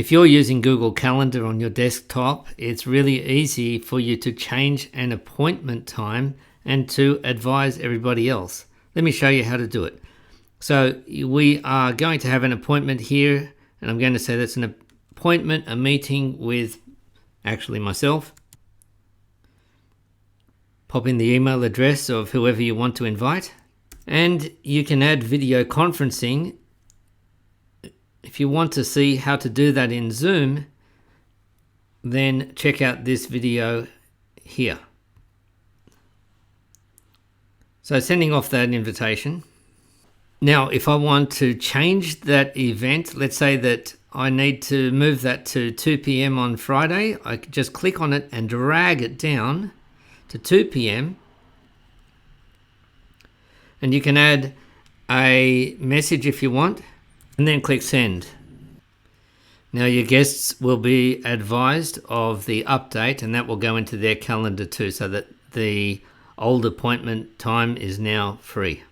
If you're using Google Calendar on your desktop, it's really easy for you to change an appointment time and to advise everybody else. Let me show you how to do it. So we are going to have an appointment here, and I'm going to say that's an appointment, a meeting with actually myself. Pop in the email address of whoever you want to invite, and you can add video conferencing. If you want to see how to do that in Zoom, then check out this video here. So sending off that invitation. Now, if I want to change that event, let's say that I need to move that to 2 p.m. on Friday, I can just click on it and drag it down to 2 p.m. And you can add a message if you want, and then click send. Now your guests will be advised of the update, and that will go into their calendar too, so that the old appointment time is now free.